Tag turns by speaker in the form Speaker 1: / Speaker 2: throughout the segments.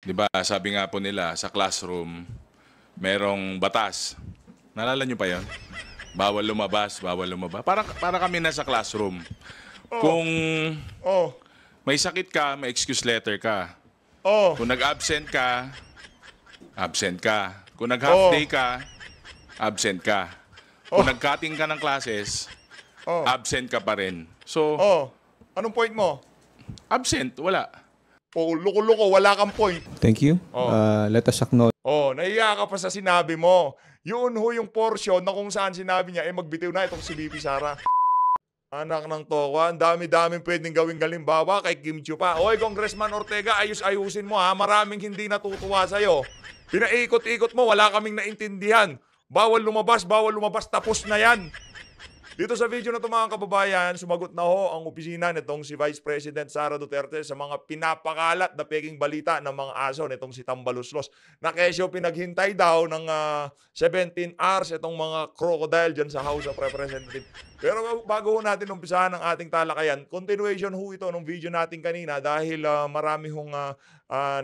Speaker 1: 'Di ba, sabi nga po nila sa classroom, merong batas. Naalala niyo pa 'yon? Bawal lumabas, bawal lumabas. Para kami nasa classroom.
Speaker 2: Oh,
Speaker 1: Kung
Speaker 2: oh,
Speaker 1: may sakit ka, may excuse letter ka.
Speaker 2: oh,
Speaker 1: Kung nag-absent ka, absent ka. Kung nag-half day
Speaker 2: oh,
Speaker 1: ka, absent ka. Kung
Speaker 2: oh,
Speaker 1: nag-cutting ka ng classes,
Speaker 2: oh,
Speaker 1: absent ka pa rin. So,
Speaker 2: oh. Anong point mo?
Speaker 1: absent, wala.
Speaker 2: Oh, loko-loko, wala kang point.
Speaker 3: Thank you.
Speaker 2: Oh.
Speaker 3: Let us acknowledge
Speaker 2: Oh, nahiya ka pa sa sinabi mo. Yun ho yung portion na kung saan sinabi niya, magbitiw na itong si VP Sara. Anak ng tokwa, ang dami-daming pwedeng gawing galimbawa kay Kim Chiu pa. Oy, Congressman Ortega, ayus-ayusin mo ha. Maraming hindi natutuwa sa'yo. Pinaikot-ikot mo, wala kaming naintindihan. Bawal lumabas, tapos na yan. Dito sa video na ito mga kababayan, sumagot na ho ang opisina nitong si Vice President Sara Duterte sa mga pinapakalat na peking balita ng mga aso nitong si Tambaluslos. Na kesyo pinaghintay daw ng 17 hours itong mga crocodile dyan sa House of Representatives. Pero bago ho natin umpisahan ang ating talakayan, continuation ho ito ng video natin kanina dahil marami hong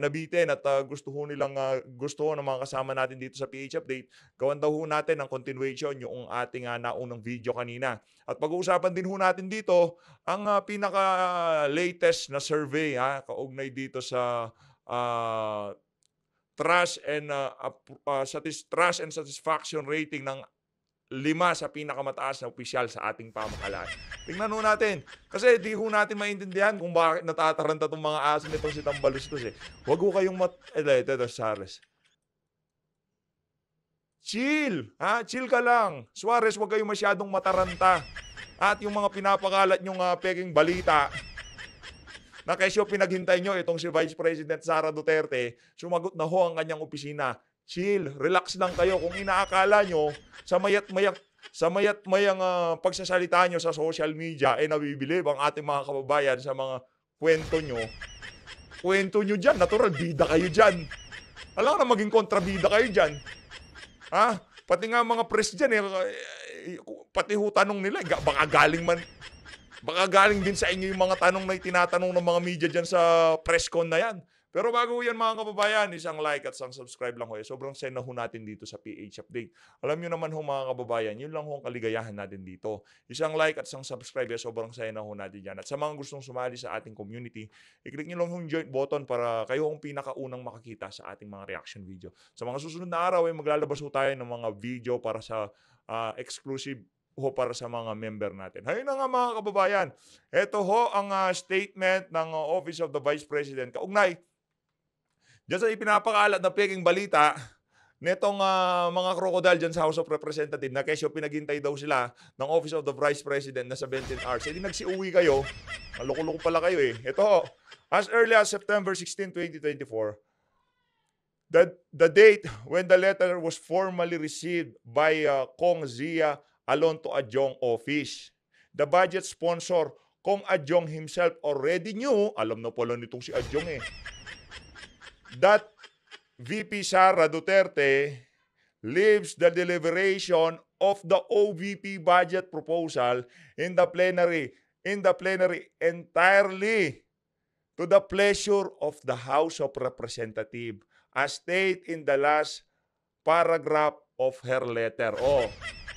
Speaker 2: nabitin at gusto ho ng mga kasama natin dito sa PH Update. Gawan daw ho natin ang continuation yung ating naunang video kanina. At pag-uusapan din ho natin dito ang pinaka-latest na survey kaugnay dito sa trust and satisfaction rating ng 5 sa pinakamataas na opisyal sa ating pamahalaan. Tingnan ho natin. Kasi di ho natin maintindihan kung bakit natataranta itong mga aso nitong si Tambalustos eh. Huwag ho kayong Sares. Chill. Chill ka lang. Suarez, huwag kayong masyadong mataranta. At yung mga pinapakalat nyong peking balita na kesyo pinaghintay nyo itong si Vice President Sara Duterte, sumagot na ho ang kanyang opisina. Chill, relax lang kayo. Kung inaakala nyo, sa mayat-mayang pagsasalita nyo sa social media, nabibilib ang ating mga kababayan sa mga kwento nyo dyan. Natural, bida kayo dyan. Alam na maging kontrabida kayo dyan. Pati nga mga press dyan, pati ho tanong nila, baka galing din sa inyo yung mga tanong na itinatanong ng mga media dyan sa press con na yan. Pero bago yan mga kababayan, isang like at isang subscribe lang ho. Sobrang send na ho natin dito sa PH Update. Alam nyo naman ho mga kababayan, yun lang ho ang kaligayahan natin dito. Isang like at isang subscribe, sobrang saya na ho natin dyan. At sa mga gustong sumali sa ating community, i-click nyo lang yung join button para kayo ang pinakaunang makakita sa ating mga reaction video. Sa mga susunod na araw, maglalabas ho tayo ng mga video para sa exclusive ho para sa mga member natin. Hayun na nga mga kababayan. Ito ho ang statement ng Office of the Vice President. Kaugnay, diyan sa ipinapakalat na peking balita netong mga crocodile dyan sa House of Representatives na kesyo pinaghintay daw sila ng Office of the Vice President na 17 hours. Hindi nagsiuwi kayo. Maloko-loko pala kayo eh. Ito, as early as September 16, 2024, the date when the letter was formally received by Kong Zia Alonto Adjong office. The budget sponsor, Kong Adjong himself, already knew, alam na pala nitong si Adjong that VP Sara Duterte leaves the deliberation of the OVP budget proposal in the plenary entirely to the pleasure of the House of Representatives, as stated in the last paragraph of her letter.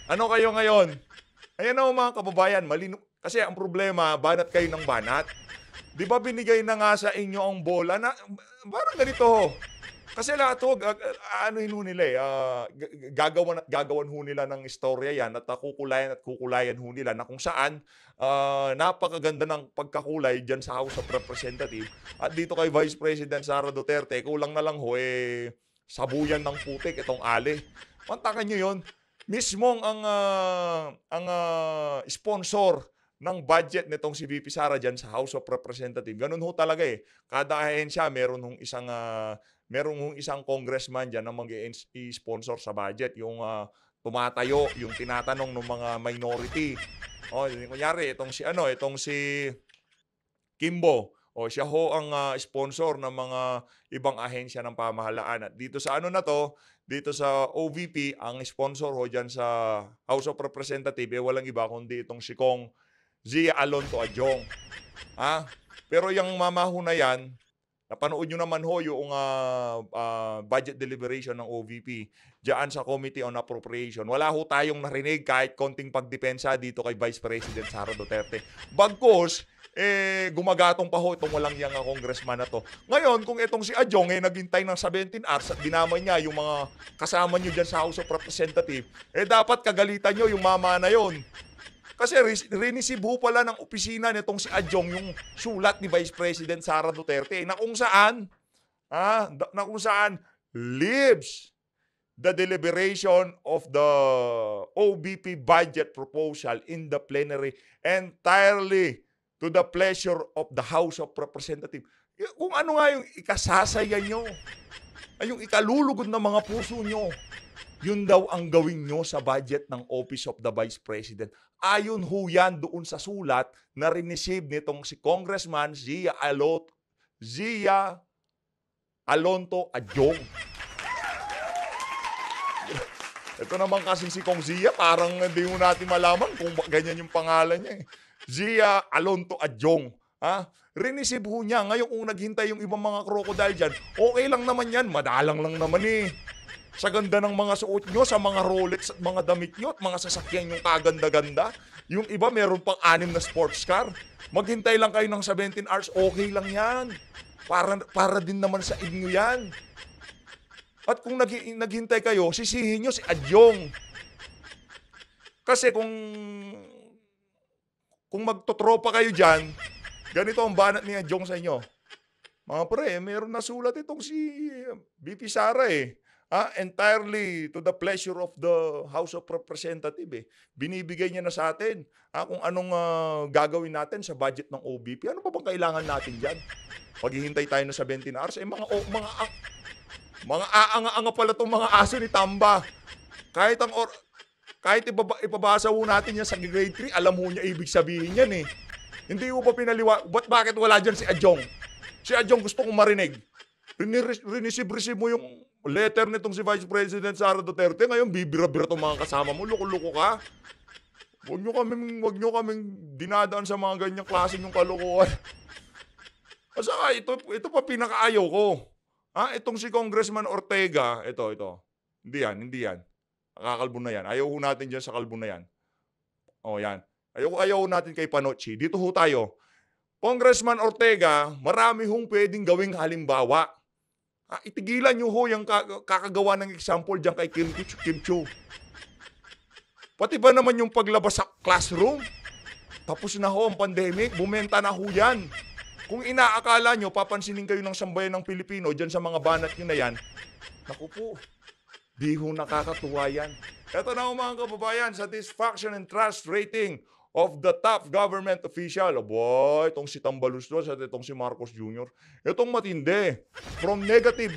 Speaker 2: Ano kayo ngayon? Ayan na mga kababayan, kasi ang problema, banat kayo ng banat. Di ba binigay na nga sa inyo ang bola na parang ganito ho. Kasi lahat ho, anuhin ho nila gagawan ho nila ng istorya yan at kukulayan ho nila na kung saan napakaganda ng pagkakulay dyan sa House of Representatives. At dito kay Vice President Sara Duterte, kulang na lang ho sabuyan ng putik itong ali. Mantakan nyo yun. Mismong ang sponsor ng budget nitong si VP Sara dyan sa House of Representatives. Ganun ho talaga eh. Kada ahensya, meron hong isang congressman dyan na mag-i-sponsor sa budget. Yung tumatayo, yung tinatanong ng mga minority. Kunyari, itong si Kimbo. Siya ho ang sponsor ng mga ibang ahensya ng pamahalaan. At dito sa dito sa OVP, ang sponsor ho dyan sa House of Representatives, walang iba kundi itong si Kong Zia Alonto Adjong. Pero yung mamaho na yan, Napanood nyo naman ho yung budget deliberation ng OVP diyan sa Committee on Appropriation. Wala ho tayong narinig kahit konting pagdepensa dito kay Vice President Sara Duterte. Bagkus, gumagatong pa ho itong walang yang congressman na to. Ngayon, kung itong si Adjong naghintay ng 17 hours at dinamay niya yung mga kasama nyo dyan sa House of Representatives, dapat kagalitan nyo yung mama na yon. Kasi rinisib ho pala ng opisina nitong si Adjong yung sulat ni Vice President Sara Duterte na kung saan leaves the deliberation of the OBP budget proposal in the plenary entirely to the pleasure of the House of Representatives. Kung ano nga yung ikasasaya nyo, ay yung ikalulugod ng mga puso nyo, yun daw ang gawin nyo sa budget ng Office of the Vice President. Ayon ho yan doon sa sulat na rinisib nitong si Congressman Zia Alonto Adjong. Ito naman kasi si Kong Zia, parang hindi mo natin malaman kung ganyan yung pangalan niya. Zia Alonto Adjong. Rinisib ho niya. Ngayon kung naghintay yung ibang mga crocodile dyan, okay lang naman yan. Madalang lang naman sa ganda ng mga suot nyo, sa mga Rolex at mga damit nyo at mga sasakyan yung kaganda-ganda. Yung iba meron pang 6 na sports car. Maghintay lang kayo ng 17 hours, okay lang yan. Para din naman sa inyo yan. At kung naghintay kayo, sisihin nyo si Adjong. Kasi kung magtotropa kayo dyan, ganito ang banat ni Adjong sa inyo. Mga pre, meron na sulat itong si BP Sara entirely to the pleasure of the House of Representatives. Binibigay niya na sa atin kung anong gagawin natin sa budget ng OBP. Ano pa bang kailangan natin dyan? Maghihintay tayo ng 17 hours. Mga aanga-anga pala itong mga aso ni Tamba. Kahit ipabasa ho natin yan sa grade 3, alam ho niya ibig sabihin yan Hindi ho ba bakit wala dyan si Adjong? Si Adjong gusto kong marinig. Rinisib-risib mo yung letter nitong si Vice President Sara Duterte. Ngayon, bibira-bira itong mga kasama mo. Loko-loko ka. Huwag nyo kaming dinadaan sa mga ganyang klaseng yung kalokohan. Asa ito pa pinakaayaw ko. Itong si Congressman Ortega, ito. Hindi yan. Nakakalbo na yan. Ayaw ho natin dyan sa kalbo na yan. Yan. Ayaw natin kay Panochi. Dito ho tayo. Congressman Ortega, marami hong pwedeng gawing halimbawa. Itigilan nyo ho yung kakagawa ng example dyan kay Kim Chiu. Pati ba naman yung paglabas sa classroom? Tapos na ho ang pandemic, bumenta na ho yan. Kung inaakala nyo, papansinin kayo ng sambayan ng Pilipino dyan sa mga banat nyo na yan, naku po, di ho nakakatuwa yan. Ito na ho mga kababayan, satisfaction and trust rating of the top government official. Boy, itong si Tambaluslos at itong si Marcos Jr. Itong matindi. From 0.50,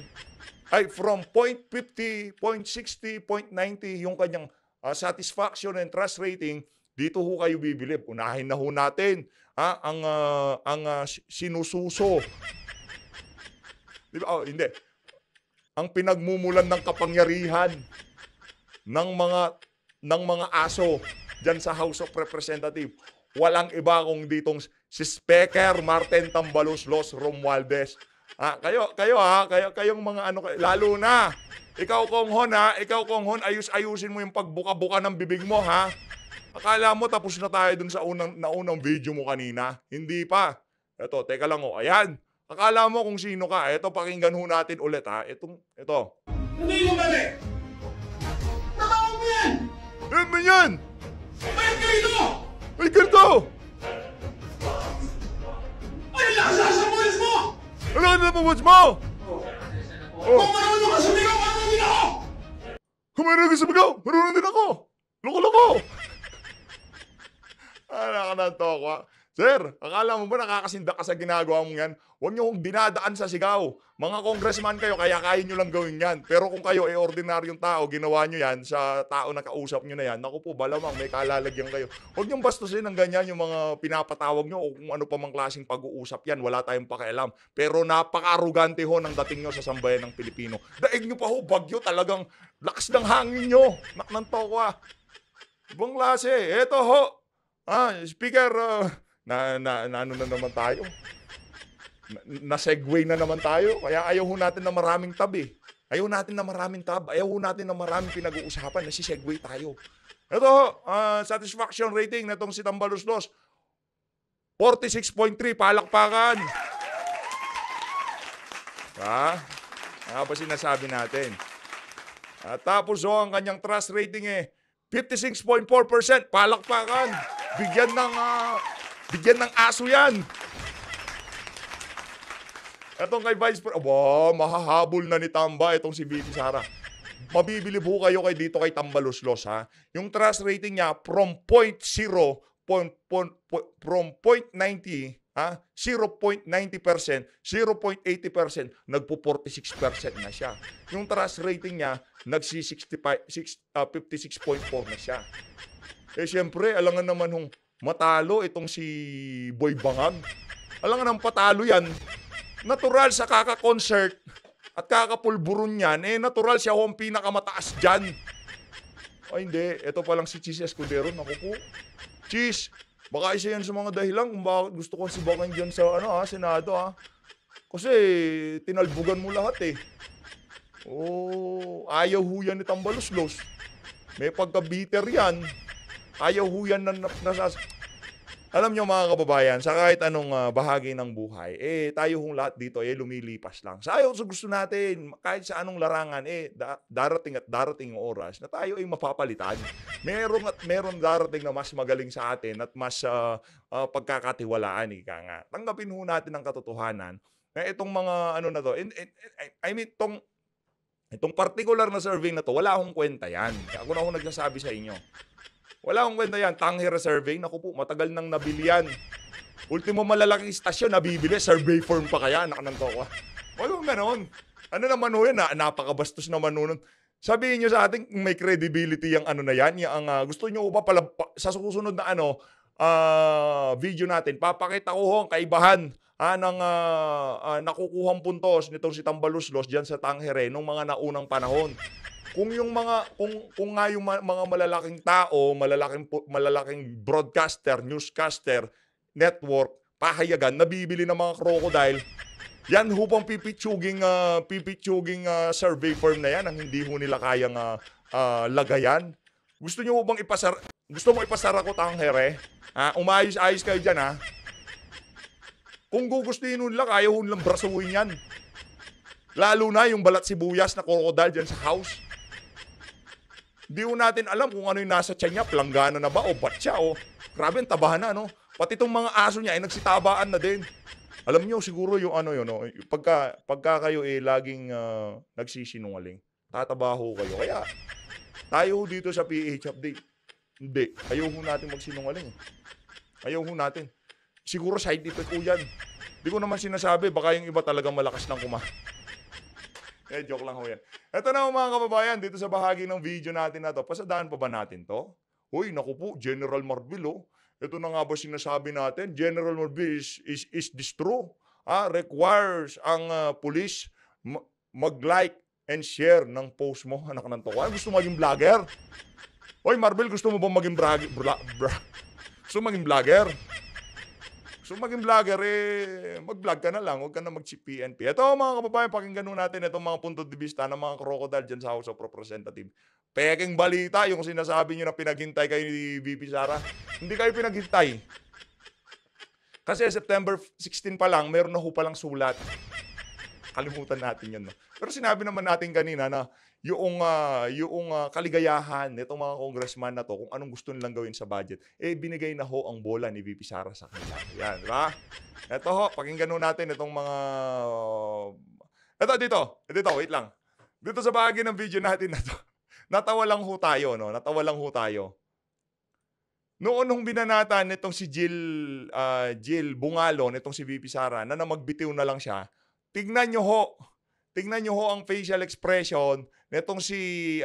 Speaker 2: 0.60, 0.90 yung kanyang satisfaction and trust rating, dito ho kayo bibilib. Unahin na ho natin ang sinususo. Diba? Hindi. Ang pinagmumulan ng kapangyarihan ng mga aso dyan sa House of Representatives. Walang iba kung ditong si Speaker Martin Tambaluslos Romualdez. Kayong mga lalo na. Ikaw Kong Hon, ayusin mo yung pagbuka-buka ng bibig mo, Akala mo tapos na tayo dun sa unang video mo kanina. Hindi pa. Ito, teka lang ayan. Akala mo kung sino ka. Ito, pakinggan ho natin ulit, Ito.
Speaker 3: Hindi mo mali! Nakawag mo yan!
Speaker 2: Ano ba yan?
Speaker 3: May ganito!
Speaker 2: Ay, ganito!
Speaker 3: Ay, lakas sa buwis mo!
Speaker 2: Ano ka na pabuts mo?
Speaker 3: Kung marunong ka sumigaw, marunong din ako!
Speaker 2: Kung marunong ka sumigaw, marunong din ako! Loko-loko! Nakakanto. Sir, akala mo ba nakakasindak ka sa ginagawa mo yan? Huwag niyo kong dinadaan sa sigaw. Mga congressman kayo, kaya nyo lang gawin yan. Pero kung kayo ay ordinaryong tao, ginawa nyo yan sa tao na kausap nyo na yan, naku po, balamang may kalalagyan kayo. Huwag niyong bastusin ng ganyan yung mga pinapatawag nyo o kung ano pa mang klaseng pag-uusap yan. Wala tayong pakialam. Pero napaka-arugante ho ng dating nyo sa sambayan ng Pilipino. Daig nyo pa ho, bagyo talagang lakas ng hangin nyo. Naknanto ko Ibang klase. Eto ho. Speaker, ano na naman tayo? Na-segue na naman tayo. Kaya ayaw ho natin na maraming tab eh. Ayaw natin na maraming tab. Ayaw ho natin na maraming pinag-uusapan. Nasi-segue tayo. Ito, satisfaction rating na itong si Tambaluslos. 46.3, palakpakan. Ano ba sinasabi natin? At tapos ang kanyang trust rating 56.4%, palakpakan. Bigyan ng aso yan. Etong kay Vice President, mahahabol na ni Tamba itong si VP Sara. Mabibili po kayo dito kay Tambaluslos ha. Yung trust rating niya from 0.90, 0.90%, 0.80%, nagpo-46% na siya. Yung trust rating niya, nagsi-56.4 na siya. Siyempre, alangan naman hong matalo itong si Boy Bangag. Alangan ng patalo yan. Natural sa kaka-concert at kakapulburon yan, natural siya ang pinakamataas dyan. Ay hindi, ito palang si Cheese Escudero, naku po. Cheese, baka isa yan sa mga dahilan kung bakit gusto kong sibakan dyan sa Senado Kasi tinalbugan mo lahat ayaw ho yan ni Tambaluslos. May pagka-bitter yan. Ayaw ho yan na Alam nyo mga kababayan, sa kahit anong bahagi ng buhay, tayo hong lahat dito lumilipas lang. Sa ayaw sa gusto natin, kahit sa anong larangan, darating at darating ang oras na tayo ay mapapalitan. Meron darating na mas magaling sa atin at mas pagkakatiwalaan, ika nga. Tanggapin ho natin ang katotohanan na itong mga na to, I mean, itong particular na survey na to, wala akong kwenta yan. Ako na akong nagsasabi sa inyo. Wala akong kwenta yan. Tanghira survey. Naku po, matagal nang nabili yan. Ultimo malalaking istasyon, nabibili. Survey form pa kaya. Anak ng toko. Walang ganon. Ano naman ho yan? Napakabastos naman nun. Sabihin nyo sa atin, may credibility yung na yan. Yung, gusto nyo ba pala, sa susunod na video natin, papakita ko ho ang kaibahan ng nakukuhang puntos nitong si Tambaluslos dyan sa Tanghire nung mga naunang panahon. Kung yung mga mga malalaking tao, malalaking broadcaster, newscaster, network, pahayagan, nabibili ng mga crocodile, yan hupang pipitsuging survey firm na yan ang hindi ho nila kayang lagayan. Gusto nyo bang ipasara ko Tanghire? Umayos-ayos kayo dyan Kung gugustuhin nila, kaya ho nilang brasuhin yan. Lalo na yung balat sibuyas na crocodile dyan sa house. Di ho natin alam kung ano yung nasa tiyan niya, planggana na ba o batya o grabe ang tabahan na Pati itong mga aso niya ay nagsitabaan na din. Alam niyo siguro yung pagka kayo laging nagsisinungaling, tatabaho kayo. Kaya tayo dito sa PH Update, hindi, ayaw ho natin magsinungaling. Ayaw ho natin. Siguro side effect ko yan. Di ko naman sinasabi, baka yung iba talagang malakas ng joke lang ho yan. Ito na mga kababayan, dito sa bahagi ng video natin na to. Pasadaan pa ba natin to? Uy, naku po, General Marbil Ito na nga ba sinasabi natin? General Marbil is this true? Requires ang police mag-like and share ng post mo. Anak ng toko. Gusto mo maging vlogger? Uy, Marbil, gusto mo ba maging gusto mo maging vlogger? So maging vlogger, mag-vlog ka na lang, huwag ka na mag-PNP. Ito mga kababayan, pakinggan natin itong mga punto de vista ng mga crocodile dyan sa House of Representatives. Peking balita, yung sinasabi nyo na pinaghintay kayo ni VP Sara. Hindi kayo pinaghintay. Kasi September 16 pa lang, meron na ho palang sulat. Kalimutan natin yun. Pero sinabi naman natin kanina na yung kaligayahan nitong mga congressman na to, kung anong gusto nilang gawin sa budget, binigay na ho ang bola ni VP Sara sa kanila. Yan, di ba? Ito ho, pakinggan natin itong mga... Dito, wait lang. Dito sa bahagi ng video natin na to, natawa lang ho tayo. Noon nung binanatan nitong si Jill Bungalo, nitong si VP Sara, na magbitiw na lang siya, tignan nyo ho ang facial expression nitong si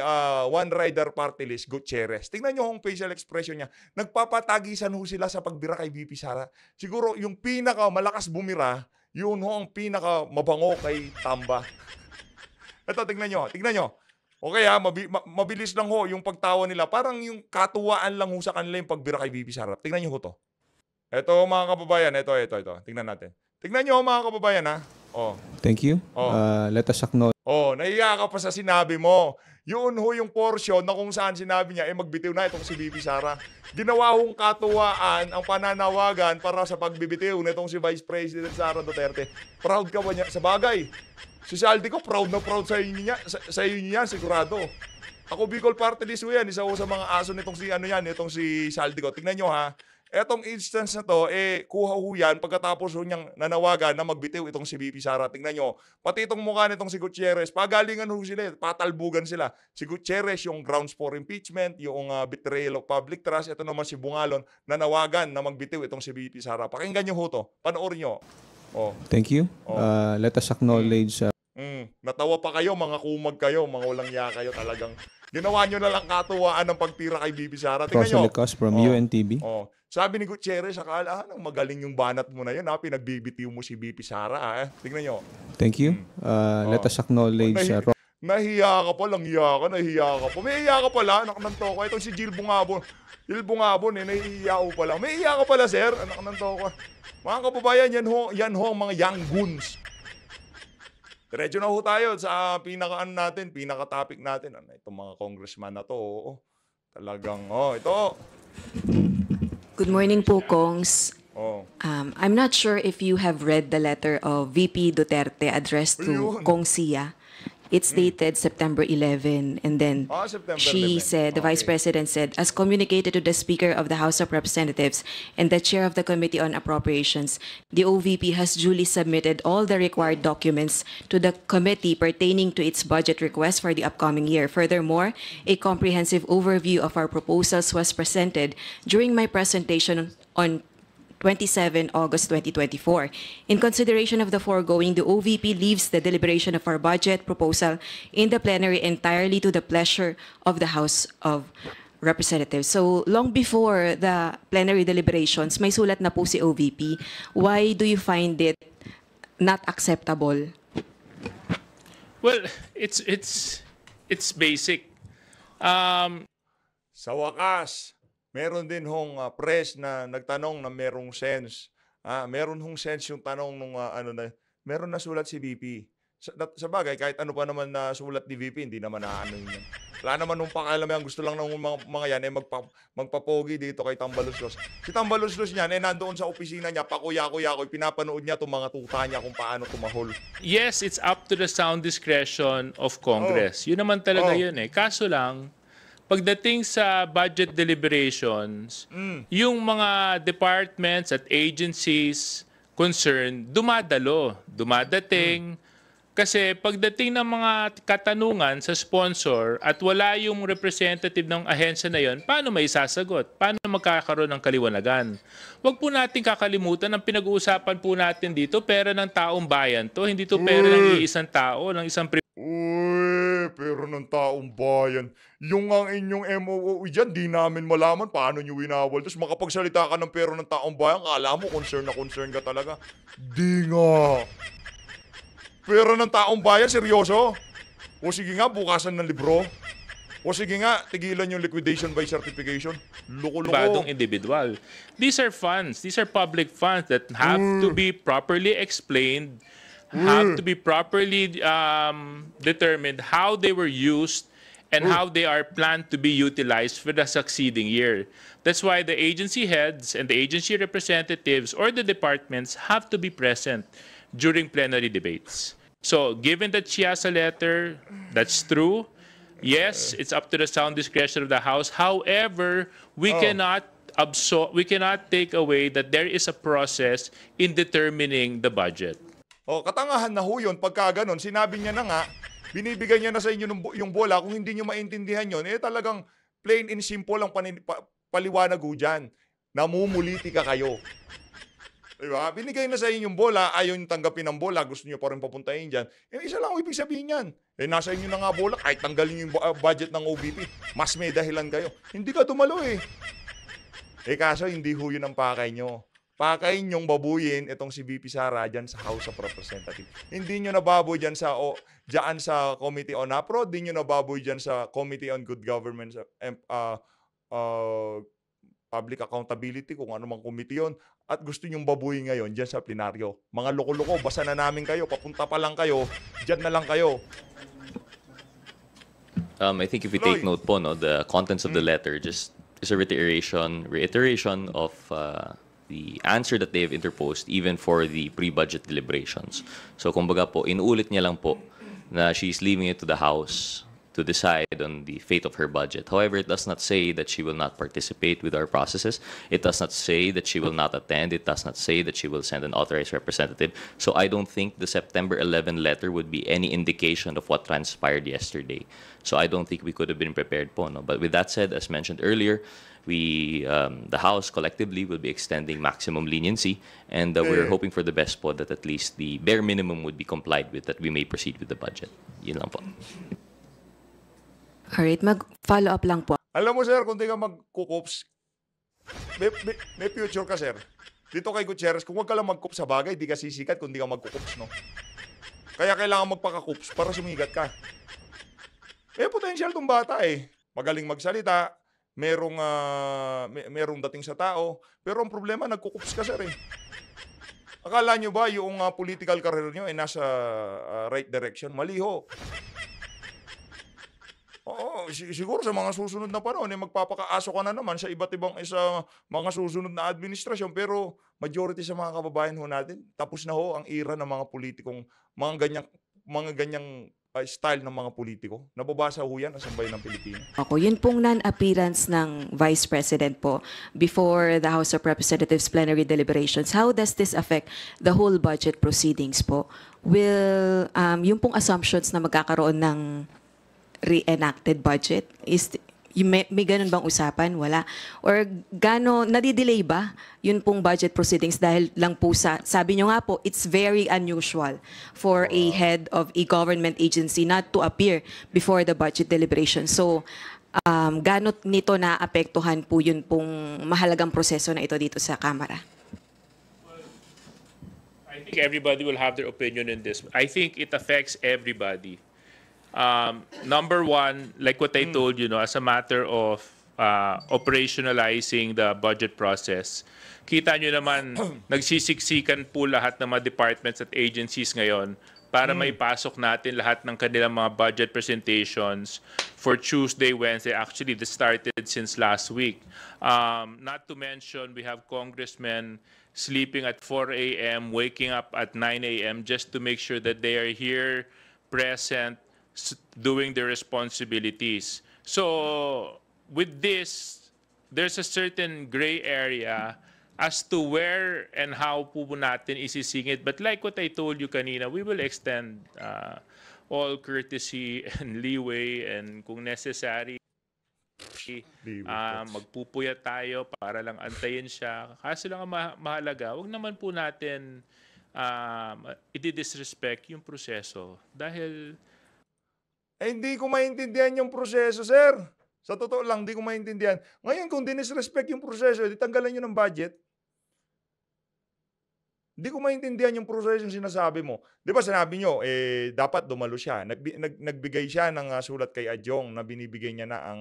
Speaker 2: One Rider Party List, Gutierrez. Tingnan nyo ang facial expression niya. Nagpapatagisan ho sila sa pagbira kay VP Sara. Siguro yung pinaka malakas bumira, yun ho ang pinaka mabango kay Tamba. Ito, tingnan nyo. Okay mabilis lang ho yung pagtawa nila. Parang yung katuwaan lang ho sa kanila yung pagbira kay VP Sara. Tingnan nyo ho to. Ito mga kababayan, ito. Tingnan natin. Tignan nyo mga kababayan ha. Oh.
Speaker 4: Thank you.
Speaker 2: Oh.
Speaker 4: Let us acknowledge.
Speaker 2: Oh, nahiya ka pa sa sinabi mo. Yun ho yung portion na kung saan sinabi niya, magbitiw na itong si VP Sara. Ginawa hong katuwaan ang pananawagan para sa pagbibitiw nitong si Vice President Sara Duterte. Proud ka ba niya? Sa bagay, si Saldi ko, proud na proud sa inyo niya, sigurado. Ako Bicol Party List ho yan, isa ho sa mga aso nitong si itong si Saldi ko. Tingnan nyo ha. Etong instance na to, kuha ho yan pagkatapos ho niyang nanawagan na magbitiw itong si VP Sara. Tingnan nyo, pati itong mukha nitong si Gutierrez, pagalingan ho sila, patalbugan sila. Si Gutierrez yung grounds for impeachment, yung betrayal of public trust. Ito naman si Bungalon, nanawagan na magbitiw itong si VP Sara. Pakinggan nyo ho to, panoorin nyo. Oh.
Speaker 4: Thank you. Let us acknowledge.
Speaker 2: Natawa pa kayo, mga kumag kayo, mga walang ya kayo talagang. Ginawa nyo na lang katuwaan ng pagtira kay VP Sara. Tingnan nyo.
Speaker 4: Proselycos from UNTV.
Speaker 2: Sabi ni Gutierrez, akala nang magaling yung banat mo na yun, pinagbibitiw mo si VP Sara. Tingnan nyo.
Speaker 4: Thank you. Let us acknowledge.
Speaker 2: Nahiya ka pa, nahiya ka pa. May hiya ka pala, anak ng toko. Itong si Jill Bungabon. Jill Bungabon, nahiya ko pala. May hiya ka pala, sir, anak ng toko. Mga kababayan, yan ho ang mga young goons. Diretso na ho tayo sa pinaka-topic natin. Itong mga congressman na to, talagang, ito.
Speaker 5: Good morning po, Kongs. I'm not sure if you have read the letter of VP Duterte addressed to Kong Sia. It's dated September 11, and then
Speaker 2: September
Speaker 5: she
Speaker 2: 11.
Speaker 5: said, the Vice President said, as communicated to the Speaker of the House of Representatives and the Chair of the Committee on Appropriations, the OVP has duly submitted all the required documents to the committee pertaining to its budget request for the upcoming year. Furthermore, a comprehensive overview of our proposals was presented during my presentation on 27 August 2024. In consideration of the foregoing, the OVP leaves the deliberation of our budget proposal in the plenary entirely to the pleasure of the House of Representatives. So, long before the plenary deliberations, may sulat na po si OVP. Why do you find it not acceptable?
Speaker 6: Well, it's basic.
Speaker 2: Sa wakas, meron din hong press na nagtanong na merong sense. Meron hong sense yung tanong nung meron na sulat si VP. Sa bagay, kahit ano pa naman na sulat ni VP, hindi naman yun. Wala naman nung pakialam yan. Gusto lang ng mga yan magpapogi dito kay Tambaluslos. Si Tambaluslos niyan, nandoon sa opisina niya, pakuya-kuya ko, pinapanood niya itong mga tuta niya kung paano tumahol.
Speaker 6: Yes, it's up to the sound discretion of Congress. Yun naman talaga yun eh. Kaso lang, pagdating sa budget deliberations, yung mga departments at agencies concerned, dumadating. Kasi pagdating ng mga katanungan sa sponsor at wala yung representative ng ahensya na yon, paano may sasagot? Paano magkakaroon ng kaliwanagan? Huwag po natin kakalimutan ang pinag-uusapan po natin dito, pera ng taong bayan to, hindi to pera ng iisang tao, ng isang
Speaker 2: pero ng taong bayan. Yung ang inyong MOO dyan, di namin malaman paano nyo winawal. Tapos makapagsalita ka ng pero ng taong bayan, kala mo concern na concern ka talaga. Di nga. Pero ng taong bayan, seryoso? O sige nga, bukasan ng libro. O sige nga, tigilan yung liquidation by certification. Loko-loko.
Speaker 6: Individual. These are funds. These are public funds that have to be properly explained, have to be properly determined how they were used and how they are planned to be utilized for the succeeding year. That's why the agency heads and the agency representatives or the departments have to be present during plenary debates. So, given that she has a letter, that's true. Yes, it's up to the sound discretion of the House. However, we cannot take away that there is a process in determining the budget.
Speaker 2: Katangahan na ho yun. Pagka ganun, sinabi niya na nga, binibigay niya na sa inyo yung bola. Kung hindi niyo maintindihan yun, talagang plain and simple ang paliwanag ho dyan. Namumuliti ka kayo. Diba? Binigay na sa inyo yung bola, ayaw nyo tanggapin ang bola, gusto nyo pa rin papuntahin dyan. Isa lang ang ibig sabihin yan. Nasa inyo na nga bola, kahit tanggalin yung budget ng OVP, mas may dahilan kayo. Hindi ka dumalo kaso hindi ho yun ang pakay nyo. Pakay nyong babuyin itong si VP Sara dyan sa House of Representatives. Hindi nyo nababoy dyan sa Committee on APRO, hindi nyo nababoy dyan sa Committee on Good Government, Public Accountability, kung ano mang committee yun. at gusto nyong babuyin ngayon dyan sa plenaryo. Mga loko-loko, basa na namin kayo, papunta pa lang kayo, dyan na lang kayo.
Speaker 7: I think if we take
Speaker 2: Floyd.
Speaker 7: note po, no, the contents of the letter just is a reiteration of the answer that they have interposed even for the pre-budget deliberations. So kumbaga po, inuulit niya lang po na she's leaving it to the House to decide on the fate of her budget. However, it does not say that she will not participate with our processes. It does not say that she will not attend. It does not say that she will send an authorized representative. So I don't think the September 11 letter would be any indication of what transpired yesterday. So I don't think we could have been prepared po. No? But with that said, as mentioned earlier, the House collectively will be extending maximum leniency, and we're hoping for the best po that at least the bare minimum would be complied with, that we may proceed with the budget. Yun lang po.
Speaker 5: Alright, mag-follow up lang po.
Speaker 2: Alam mo, sir, kung di ka magkukups, may future ka, sir. Dito kay Gutierrez, kung wag ka lang magkups sa bagay, di ka sisikat kung di ka magkukups, no? Kaya kailangan magpakakups para sumigat ka. Potential tong bata eh. Magaling magsalita, merong dating sa tao, pero ang problema, nagkukups ka, sir eh. Akala nyo ba yung political career nyo ay nasa right direction? Mali ho. Oo, siguro sa mga susunod na panahon, magpapakaaso ka na naman sa iba't ibang mga susunod na administrasyon. Pero majority sa mga kababayan ho natin, tapos na ho ang era ng mga politikong, mga ganyang style ng mga politiko. Nababasa ho yan sa sambayan ng Pilipino.
Speaker 5: Ako, yun pong non-appearance ng Vice President po before the House of Representatives plenary deliberations. How does this affect the whole budget proceedings po? Will, yung pong assumptions na magkakaroon ng re-enacted budget, may ganun bang usapan? Wala. Or nadidelay ba yun pong budget proceedings dahil lang po sabi nyo nga po, it's very unusual for a head of a government agency not to appear before the budget deliberation. So, gano't nito naapektuhan po yun pong mahalagang proseso na ito dito sa Kamara?
Speaker 6: I think everybody will have their opinion in this. I think it affects everybody. Number one, like what I told you, as a matter of operationalizing the budget process, kita nyo naman, nagsisiksikan po lahat ng mga departments at agencies ngayon para may pasok natin lahat ng kanilang mga budget presentations for Tuesday, Wednesday. Actually, this started since last week. Not to mention, we have congressmen sleeping at 4 a.m., waking up at 9 a.m. just to make sure that they are here, present, doing their responsibilities. So with this, there's a certain gray area as to where and how po natin isisingit. But like what I told you kanina, we will extend all courtesy and leeway, and kung necessary, magpupuyat tayo para lang antayin siya. Kaso lang ang mahalaga, wag naman po natin i-disrespect yung proseso dahil
Speaker 2: Hindi ko maintindihan yung proseso, sir. Sa totoo lang, hindi ko maintindihan. Ngayon, kung dinisrespect yung proseso, di tanggalan nyo ng budget. Hindi ko maintindihan yung proseso yung sinasabi mo. Di ba sinabi nyo, dapat dumalo siya. Nagbigay siya ng sulat kay Adjong na binibigay niya na ang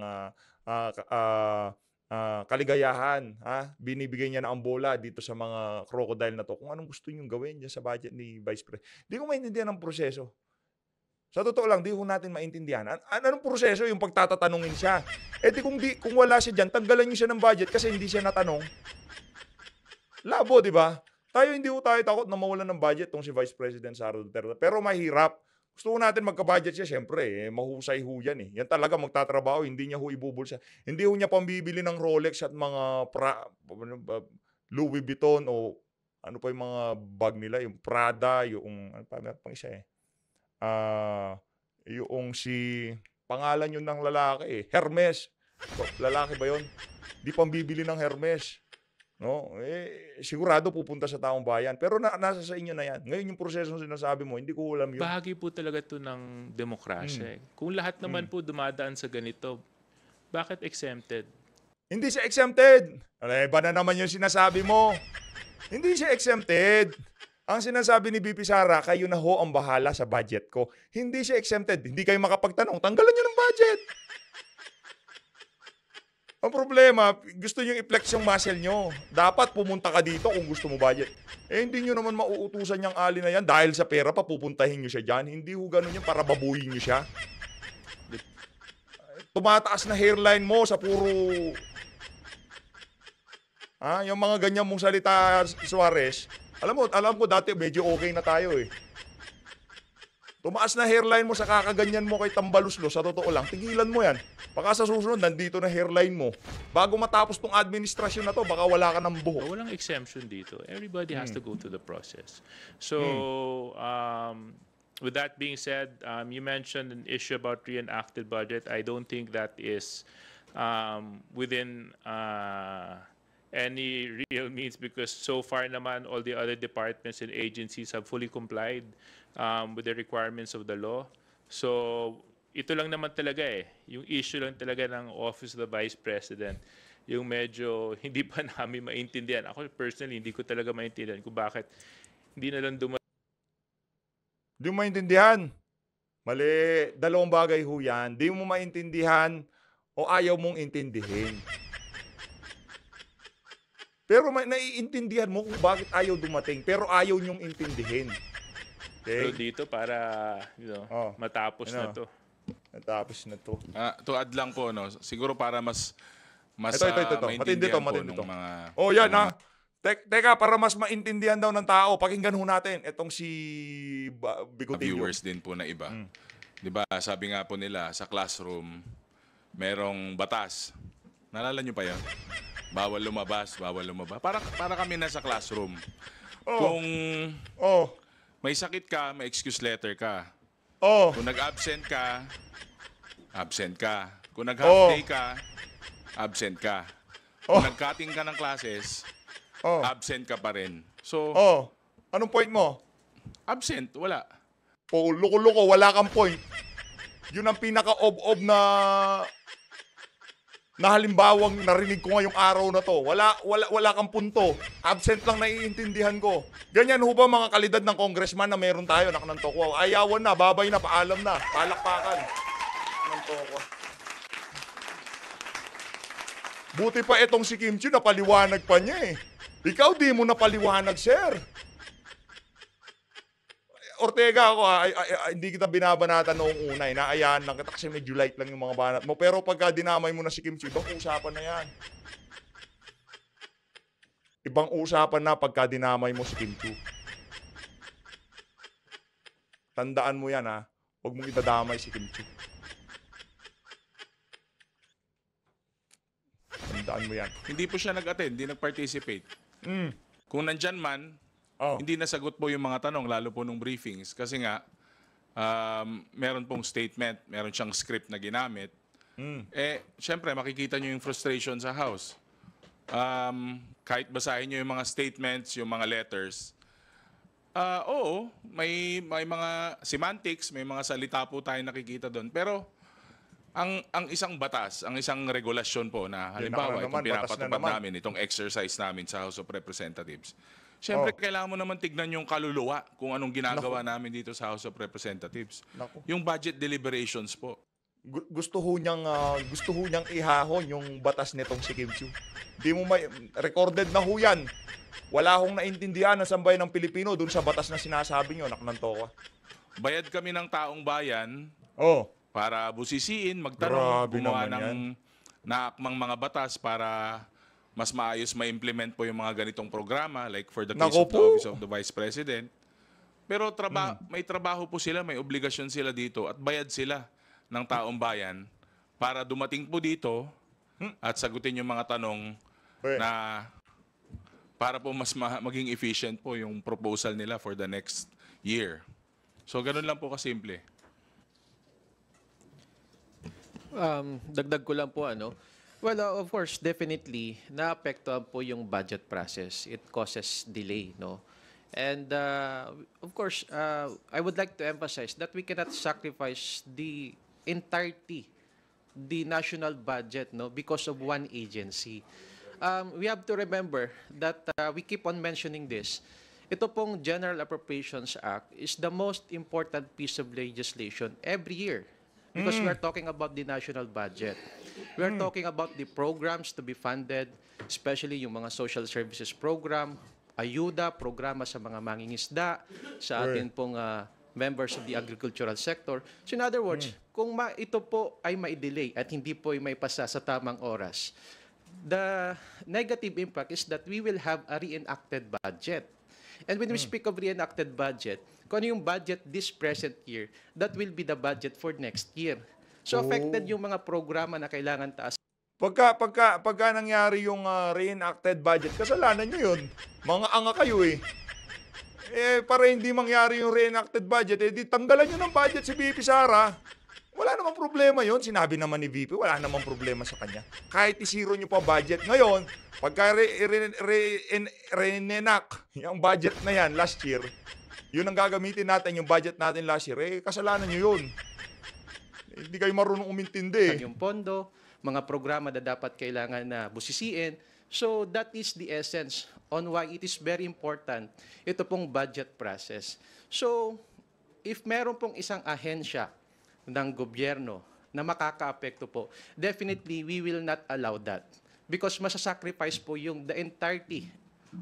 Speaker 2: kaligayahan. Binibigay niya na ang bola dito sa mga crocodile na to. Kung anong gusto nyo gawin dyan sa budget ni Vice President. Hindi ko maintindihan ang proseso. Sa totoo lang, di ko natin maintindihan. Anong proseso yung pagtatatanungin siya? Kung wala siya dyan, tanggalan niyo siya ng budget kasi hindi siya natanong. Labo, di ba? Hindi tayo takot na mawalan ng budget tong si Vice President Sara Duterte. Pero mahirap. Gusto ko natin magka-budget siya, syempre. Mahusay ho yan eh. Yan talaga magtatrabaho, hindi niya ho ibubulsa. Hindi ho niya pambibili ng Rolex at mga Louis Vuitton o ano pa yung mga bag nila, yung Prada, yung ano pa, pang isa eh. Yung pangalan yun ng lalaki Hermes. Lalaki ba yun? Di pambibili ng Hermes. No? Sigurado pupunta sa taong bayan. Pero nasa sa inyo na yan. Ngayon yung prosesong sinasabi mo, hindi ko alam yun.
Speaker 6: bahagi po talaga to ng demokrasya. Kung lahat naman po dumadaan sa ganito, bakit exempted?
Speaker 2: Hindi siya exempted. Iba na naman yung sinasabi mo. Hindi siya exempted. Ang sinasabi ni BP Sara, kayo na ho ang bahala sa budget ko. Hindi siya exempted. Hindi kayo makapagtanong. Tanggalan nyo ng budget. Ang problema, gusto nyo i-flex yung muscle nyo. Dapat pumunta ka dito kung gusto mo budget. Eh, hindi nyo naman mauutusan yung ali na yan dahil sa pera pa pupuntahin nyo siya dyan. Hindi ho ganun yun para babuyin nyo siya. Tumataas na hairline mo sa puro... yung mga ganyan mong salita, Suarez. Alam ko dati medyo okay na tayo eh. Tumaas na hairline mo sa kakaganyan mo kay Tambaluslo, sa totoo lang, tigilan mo yan. Baka sa susunod, nandito na hairline mo. Bago matapos tong administrasyon na to, baka wala ka ng buhok.
Speaker 6: Walang exemption dito. Everybody has to go through the process. So, with that being said, you mentioned an issue about reenacted budget. I don't think that is within any real means, because so far naman all the other departments and agencies have fully complied with the requirements of the law. So ito lang naman talaga yung issue lang talaga ng Office of the Vice President, yung medyo hindi pa namin maintindihan. Ako personally, hindi ko talaga maintindihan kung bakit hindi na lang
Speaker 2: Di mo maintindihan. Mali. Dalawang bagay ho yan. Di mo maintindihan o ayaw mong intindihin. Pero naiintindihan mo kung bakit ayaw dumating, pero ayaw niyong intindihin.
Speaker 6: Pero
Speaker 2: Okay?
Speaker 6: dito para matapos na to.
Speaker 2: Natapos na to.
Speaker 1: To add lang po, no, siguro para mas
Speaker 2: Ito. Matindi to,
Speaker 1: maintindihan po
Speaker 2: matindi to.
Speaker 1: nung mga...
Speaker 2: Oh, yan ha. Teka, para mas maintindihan daw ng tao, pakinggan ho natin itong si Bigotillo.
Speaker 1: viewers din po na iba. 'Di ba? Sabi nga po nila sa classroom, merong batas. Naalala niyo pa 'yon? Bawal lumabas, bawal lumabas. Para kami nasa classroom. Kung
Speaker 2: Oh,
Speaker 1: may sakit ka, may excuse letter ka.
Speaker 2: oh,
Speaker 1: Kung nag-absent ka, absent ka. Kung nag-half day ka, absent ka. Kung nag-cutting ka ng classes, absent ka pa rin. So,
Speaker 2: oh. Anong point mo?
Speaker 1: absent, wala.
Speaker 2: Oh, loko-loko, wala kang point. Yun ang pinaka-ob-ob na halimbawang narinig ko ngayong araw na to. Wala kang punto. Absent lang naiintindihan ko. Ganyan ho ba mga kalidad ng congressman na meron tayo, ng toko? Ayawan na, babay na, paalam na, palakpakan. Ng toko. Buti pa itong si Kim Chiu, napaliwanag pa niya eh. Ikaw di mo napaliwanag, sir. Ortega, ako hindi kita binabanatan noong una. Inaayaan lang kita kasi medyo light lang yung mga banat mo. Pero pagka dinamay mo na si Kim Chiu, ibang usapan na yan. Ibang usapan na pagka dinamay mo si Kim Chiu. Tandaan mo yan ha. Huwag mong idadamay si Kim Chiu. Tandaan mo yan.
Speaker 1: Hindi po siya nag-attend, hindi nag-participate. Kung nandyan man, hindi nasagot po yung mga tanong, lalo po nung briefings. Kasi nga, meron pong statement, meron siyang script na ginamit. Siyempre, makikita nyo yung frustration sa House. Kahit basahin nyo yung mga statements, yung mga letters, oo, may mga semantics, may mga salita po tayo nakikita doon. Pero, ang isang batas, ang isang regulasyon po na halimbawa itong pinapatupad namin, itong exercise namin sa House of Representatives. Siyempre, kailangan mo naman tignan yung kaluluwa kung anong ginagawa namin dito sa House of Representatives. Yung budget deliberations po.
Speaker 2: Gusto ho niyang ihahon yung batas nitong si Kim Chiu. Di mo recorded na ho yan. Wala hong naintindihan ng sambayan ng Pilipino dun sa batas na sinasabi niyo, naknanto ka.
Speaker 1: Bayad kami ng taong bayan para busisiin, magtanong,
Speaker 2: Grabe
Speaker 1: gumawa
Speaker 2: naman yan.
Speaker 1: ng naakmang mga batas para mas maayos ma-implement po yung mga ganitong programa, like for the case
Speaker 2: Nako
Speaker 1: of the
Speaker 2: po.
Speaker 1: Office of the Vice President. Pero may trabaho po sila, may obligasyon sila dito at bayad sila ng taong bayan para dumating po dito at sagutin yung mga tanong na para po mas maging efficient po yung proposal nila for the next year. So ganun lang po kasimple.
Speaker 8: Dagdag ko lang po Well, of course, definitely naapektuhan po yung budget process. It causes delay, no? And of course, I would like to emphasize that we cannot sacrifice the entirety, the national budget, no, because of one agency. We have to remember that we keep on mentioning this. Ito pong General Appropriations Act is the most important piece of legislation every year because we are talking about the national budget. We are talking about the programs to be funded, especially yung mga social services program, ayuda, programa sa mga mangingisda, sa atin pong members of the agricultural sector. So in other words, kung ito po ay mai-delay at hindi po ay maipasa sa tamang oras, the negative impact is that we will have a reenacted budget. And when we speak of reenacted budget, kung ano yung budget this present year, that will be the budget for next year. So affected yung mga programa na kailangan taas.
Speaker 2: Pagka nangyari yung reenacted budget, kasalanan nyo yun. Mga anga kayo eh. Para hindi mangyari yung reenacted budget, di tanggalan nyo ng budget si VP Sara. Wala namang problema yon. Sinabi naman ni VP, wala namang problema sa kanya. Kahit isiro nyo pa budget. Ngayon, pagka reenact yung budget na yan last year, yun ang gagamitin natin, yung budget natin last year, kasalanan nyo yun. Hindi kayo marunong umintindi.
Speaker 8: Yung pondo, mga programa na dapat kailangan na busisiin. So that is the essence on why it is very important ito pong budget process. So if meron pong isang ahensya ng gobyerno na makakaapekto po, definitely we will not allow that. Because masasacrifice po yung the entirety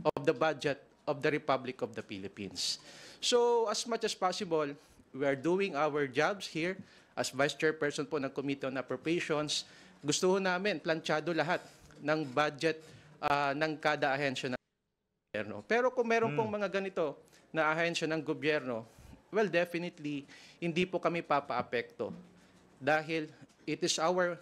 Speaker 8: of the budget of the Republic of the Philippines. So as much as possible, we are doing our jobs here as Vice Chairperson po ng Committee on Appropriations. Gusto namin, planchado lahat ng budget ng kada ahensya ng gobyerno. Pero kung meron pong mga ganito na ahensya ng gobyerno, well, definitely, hindi po kami papaapekto. Dahil it is our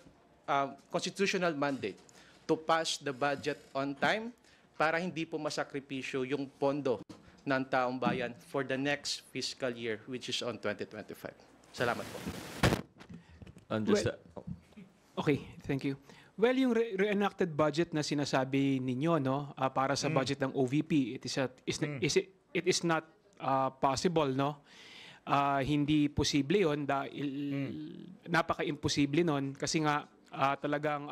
Speaker 8: constitutional mandate to pass the budget on time para hindi po masakripisyo yung pondo ng taong bayan for the next fiscal year, which is on 2025. Salamat po.
Speaker 9: Okay, thank you. Well, yung reenacted budget na sinasabi ninyo, no, para sa budget ng OVP, it is not possible, no? Hindi posible yon dahil napaka-imposible nun kasi nga talagang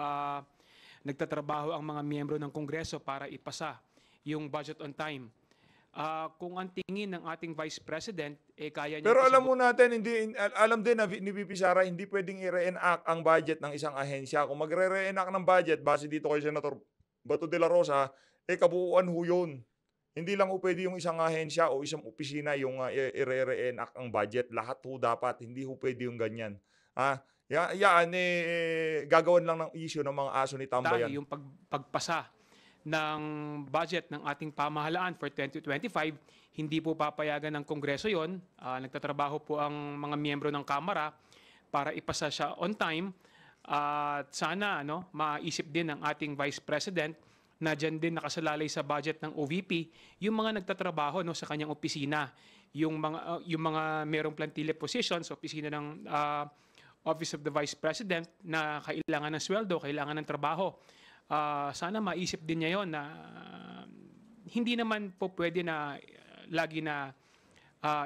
Speaker 9: nagtatrabaho ang mga miyembro ng Kongreso para ipasa yung budget on time. Kung ang tingin ng ating Vice President, kaya niya...
Speaker 2: Pero alam mo natin, alam din na ni VP Sara, hindi pwedeng i-reenact ang budget ng isang ahensya. Kung magre-reenact ng budget, base dito kay Senator Bato de la Rosa, kabuuan ho yun. Hindi lang ho pwede yung isang ahensya o isang opisina yung i-reenact ang budget. Lahat ho dapat, hindi ho pwede yung ganyan. Yan, gagawin lang ng issue ng mga aso ni Tambayan.
Speaker 9: Dahil yung pagpasa ng budget ng ating pamahalaan for 2025, hindi po papayagan ng Kongreso yon. Nagtatrabaho po ang mga miyembro ng Kamara para ipasa siya on time. At sana maisip din ng ating Vice President na dyan din nakasalalay sa budget ng OVP yung mga nagtatrabaho sa kanyang opisina. Yung mga merong plantilla positions, opisina ng Office of the Vice President na kailangan ng sweldo, kailangan ng trabaho. Sana maisip din niya yon na hindi naman po pwede na lagi na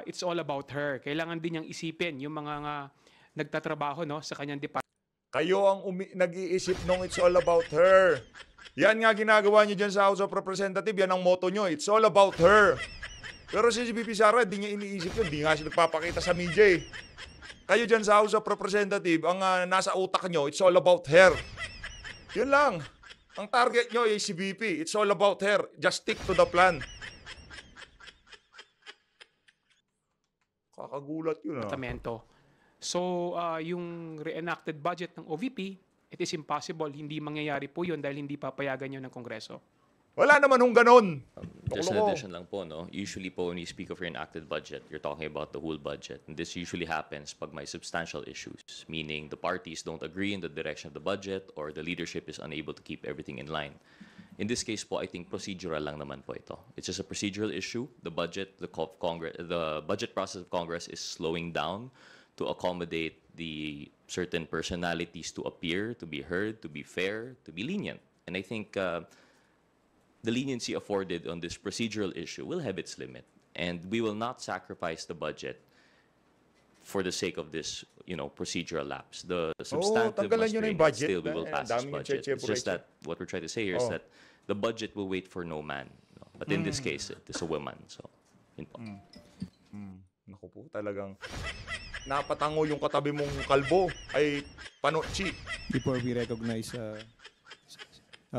Speaker 9: it's all about her. Kailangan din niyang isipin yung mga nagtatrabaho sa kanyang department.
Speaker 2: Kayo ang nag-iisip nung it's all about her. Yan nga ginagawa niyo dyan sa House of Representatives. Yan ang motto nyo. It's all about her. Pero si VP Sara, di niya iniisip yun. Di nga siya nagpapakita sa media. Kayo dyan sa House of Representatives, ang nasa utak nyo, it's all about her. Yun lang. Ang target nyo ay si VP. It's all about her. Just stick to the plan. Kakagulat yun
Speaker 9: So, yung reenacted budget ng OVP, it is impossible. Hindi mangyayari po yun dahil hindi papayagan yun ng Kongreso.
Speaker 2: Wala naman hong ganon.
Speaker 7: Just an addition lang po, no? Usually po when you speak of your enacted budget, you're talking about the whole budget. And this usually happens pag may substantial issues, meaning the parties don't agree in the direction of the budget or the leadership is unable to keep everything in line. In this case po, I think procedural lang naman po ito. It's just a procedural issue. The budget process of Congress is slowing down to accommodate the certain personalities to appear, to be heard, to be fair, to be lenient. And I think the leniency afforded on this procedural issue will have its limit. And we will not sacrifice the budget for the sake of this, procedural lapse. The substantive must budget, still we will pass this budget. It's just that what we're trying to say here is that the budget will wait for no man. But in this case, it is a woman. So, yun po.
Speaker 2: Naku po, talagang napatango yung katabi mong kalbo ay panotsi.
Speaker 4: Before we recognize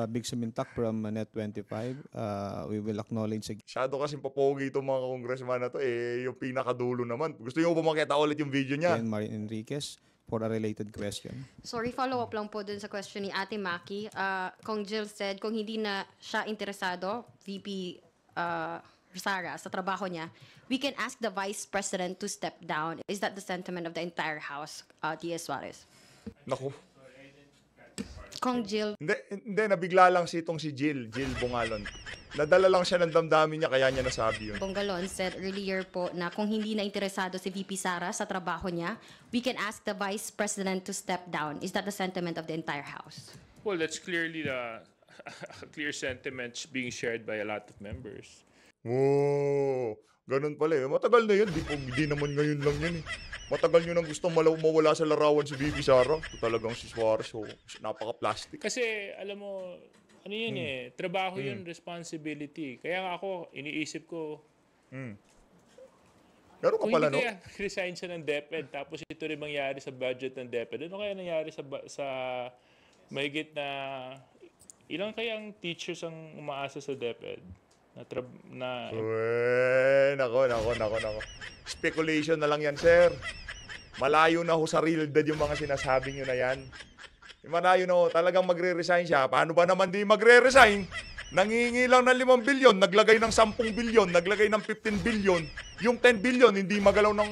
Speaker 4: Big Sumintak from Net25, we will acknowledge again
Speaker 2: Masyado kasing papogi itong mga congressman na to. Yung pinakadulo naman. Gusto nyo ba makita ulit yung video niya?
Speaker 4: Marin Enriquez for a related question.
Speaker 10: Sorry, follow-up lang po dun sa question ni Ate Maki. Kung Jill said, kung hindi na siya interesado, VP Sara, sa trabaho niya, we can ask the Vice President to step down. Is that the sentiment of the entire House, T.S. Suarez?
Speaker 2: Naku.
Speaker 10: Kung Jill,
Speaker 2: Hindi, nabigla lang si Jill Bungalon. Nadala lang siya ng damdamin niya, kaya niya nasabi yun.
Speaker 10: Bongalon said earlier po na kung hindi na interesado si VP Sara sa trabaho niya, we can ask the Vice President to step down. Is that the sentiment of the entire House?
Speaker 6: Well, that's clearly the clear sentiments being shared by a lot of members.
Speaker 2: Oo. Ganun pala eh. Matagal na yun. Di naman ngayon lang yan eh. Matagal nyo nang gustong mawala sa larawan si VP Sara. Ito talagang si Suarez. So, napaka-plastic.
Speaker 6: Kasi, alam mo, ano yun eh, trabaho yun, responsibility. Kaya nga ako, iniisip ko,
Speaker 2: Meron ka
Speaker 6: kung
Speaker 2: pala,
Speaker 6: hindi
Speaker 2: no?
Speaker 6: kaya resign siya ng DepEd, tapos ito rin mangyari sa budget ng DepEd, ano kaya nangyari sa mahigit na, ilang kayang teachers ang umaasa sa DepEd?
Speaker 2: Nako. Speculation na lang yan, sir. Malayo na ho sa realidad yung mga sinasabi nyo na yan. Malayo na ho. Talagang magre-resign siya. Paano ba naman di magre-resign? Nangingi lang ng 5 bilyon, naglagay ng 10 bilyon, naglagay ng 15 bilyon. Yung 10 bilyon, hindi magalaw ng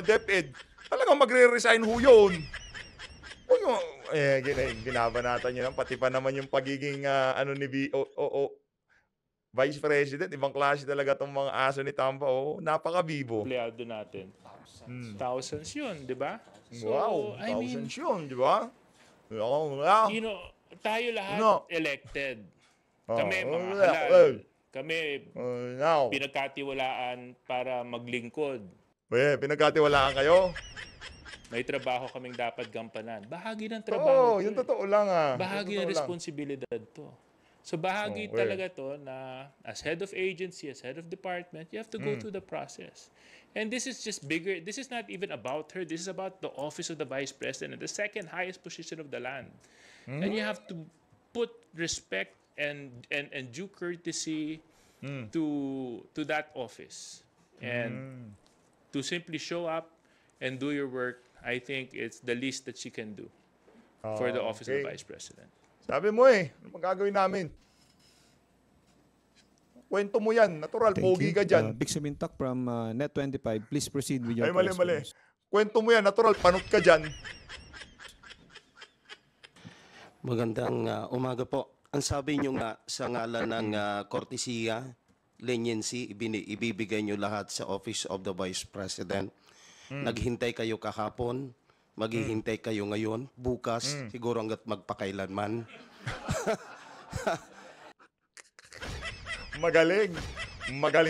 Speaker 2: DepEd. Talagang magre-resign ho yun. Binabanatan nyo lang. Pati pa naman yung pagiging Vice President, ibang klase talaga itong mga aso ni Tamba. Napaka-bibo.
Speaker 6: Empleyado natin. Thousands yun, di ba? So,
Speaker 2: Wow,
Speaker 6: I mean,
Speaker 2: thousands yun, di ba?
Speaker 6: you know, tayo lahat elected. Kami mga halal. Kami pinagkatiwalaan para maglingkod.
Speaker 2: Pinagkatiwalaan kayo?
Speaker 6: May trabaho kaming dapat gampanan. Bahagi ng trabaho.
Speaker 2: Yung totoo lang
Speaker 6: Bahagi ng responsibilidad to. So bahagi talaga to na as head of agency, as head of department, you have to go through the process. And this is just bigger. This is not even about her. This is about the office of the Vice President, the second highest position of the land. And you have to put respect and due courtesy to that office. And to simply show up and do your work, I think it's the least that she can do for the office of the Vice President.
Speaker 2: Sabi mo ano magagawin namin? Kwento mo yan. Natural, pogi ka dyan.
Speaker 4: Big Sumintak from Net25, please proceed with your
Speaker 2: mali.
Speaker 4: questions.
Speaker 2: Kwento mo yan. Natural, panot ka dyan.
Speaker 11: Magandang umaga po. Ang sabi nyo nga sa ngalan ng kortesiya, leniency, ibibigay nyo lahat sa Office of the Vice President. Naghintay kayo kahapon, maghihintay kayo ngayon, bukas, siguro hanggat magpakailanman.
Speaker 2: Magaling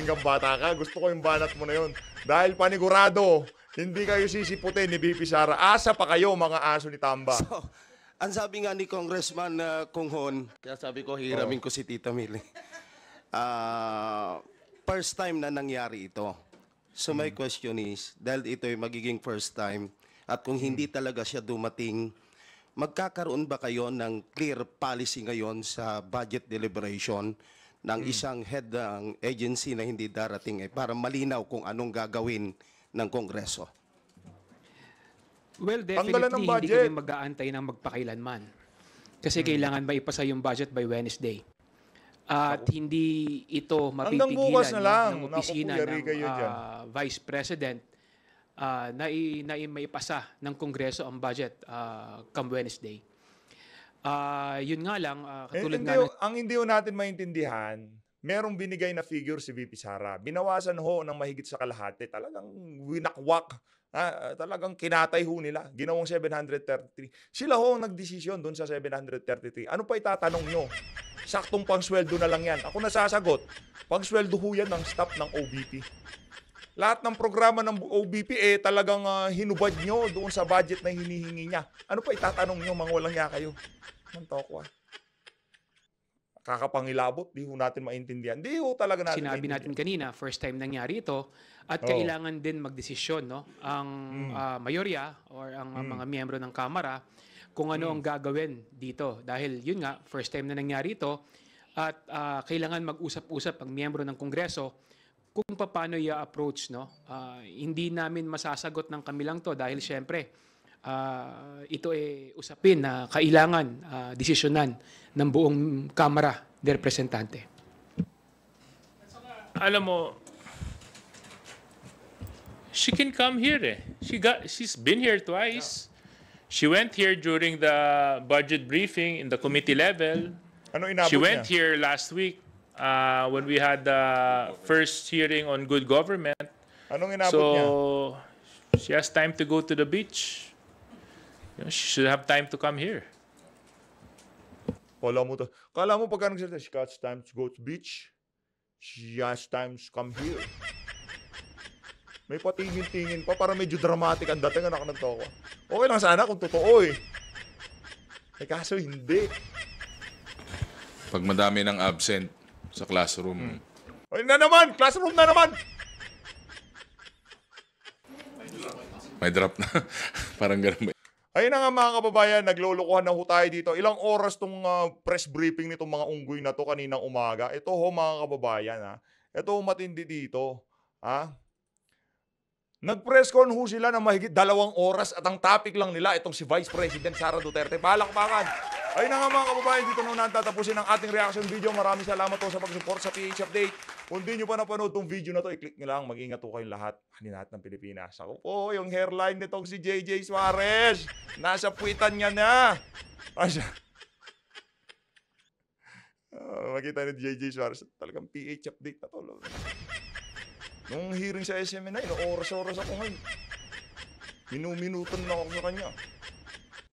Speaker 2: kang bata ka. Gusto ko yung banat mo na yun. Dahil panigurado, hindi kayo sisiputin ni VP Sara. Asa pa kayo, mga aso ni Tamba.
Speaker 11: So, ang sabi nga ni Congressman Kunghon, kaya sabi ko, hiramin ko si Tita Mili. First time na nangyari ito. So my question is, dahil ito ay magiging first time, at kung hindi talaga siya dumating, magkakaroon ba kayo ng clear policy ngayon sa budget deliberation ng isang head ng agency na hindi darating para malinaw kung anong gagawin ng Kongreso?
Speaker 9: Well,
Speaker 2: Tanggalan ng
Speaker 9: definitely hindi
Speaker 2: budget.
Speaker 9: kami mag-aantay ng magpakailanman. Kasi kailangan maipasa yung budget by Wednesday. At hindi ito
Speaker 2: Hanggang bukas
Speaker 9: mapipigilan
Speaker 2: na lang.
Speaker 9: ng opisina
Speaker 2: Naku, yari
Speaker 9: ng
Speaker 2: kayo dyan.
Speaker 9: Vice President na maipasa ng Kongreso ang budget come Wednesday. Yun nga lang, katulad nga ng
Speaker 2: ang hindi natin maintindihan, merong binigay na figure si VP Sara. Binawasan ho ng mahigit sa kalahati. Talagang winakwak. Talagang kinatay ho nila. Ginawang 733. Sila ho ang nagdesisyon doon sa 733. Ano pa itatanong nyo? Saktong pangsweldo na lang yan. Ako nasasagot. Pangsweldo ho yan ng staff ng OBP. Lahat ng programa ng OBP talagang hinubad nyo doon sa budget na hinihingi niya. Ano pa itatanong nyo, mga walang ya kayo? Mantok ko kakapangilabot, di ho natin maintindihan. Di ho talaga natin
Speaker 9: Sinabi natin kanina, first time nangyari ito at kailangan din magdesisyon, no, ang mayorya or ang mga miyembro ng Kamara kung ano ang gagawin dito. Dahil yun nga, first time na nangyari ito at kailangan mag-usap-usap ang miyembro ng Kongreso kung paano i-approach, no. Hindi namin masasagot ng kami lang to dahil syempre ito usapin na kailangan desisyonan ng buong Kamara de Representante.
Speaker 6: Alam mo, she can come here eh. She's been here twice. She went here during the budget briefing in the committee level.
Speaker 2: Ano inabot
Speaker 6: She went
Speaker 2: niya?
Speaker 6: here last week when we had the first hearing on good government.
Speaker 2: Anong inabot niya?
Speaker 6: So she has time to go to the beach. You know, she should have time to come here.
Speaker 2: Kala mo pagka nagsalita, she has time to go to beach. She has time to come here. May patingin-tingin pa, para medyo dramatic ang dating, anak ng toko. Okay lang sana kung totoo eh. Kaso hindi.
Speaker 1: Pag madami ng absent sa classroom.
Speaker 2: Ay na naman! Classroom na naman!
Speaker 1: May drop na. Parang ganun ba?
Speaker 2: Ayun na nga mga kababayan, naglulukuhan na ho tayo dito. Ilang oras tong press briefing nitong mga unggoy na to kaninang umaga. Ito ho mga kababayan ha. Ito ho matindi dito. Ha? Nag-press con ho sila ng mahigit 2 oras at ang topic lang nila itong si Vice President Sara Duterte. Palakpakan! Ayun na nga mga kababayan, dito na natatapusin ang ating reaction video. Maraming salamat po sa pag-support sa PH Update. Kung di nyo pa napanood tong video na to, i-click nyo lang. Mag-ingat po kayong lahat. Lahat ng Pilipinas. Ako po, yung hairline nitong si JJ Suarez. Nasa puwitan niya na. Makita ni JJ Suarez. Talagang PH Update na to. Nung hearing sa SMNI, oras-oras ako ngayon. Minuminutan na ako sa kanya.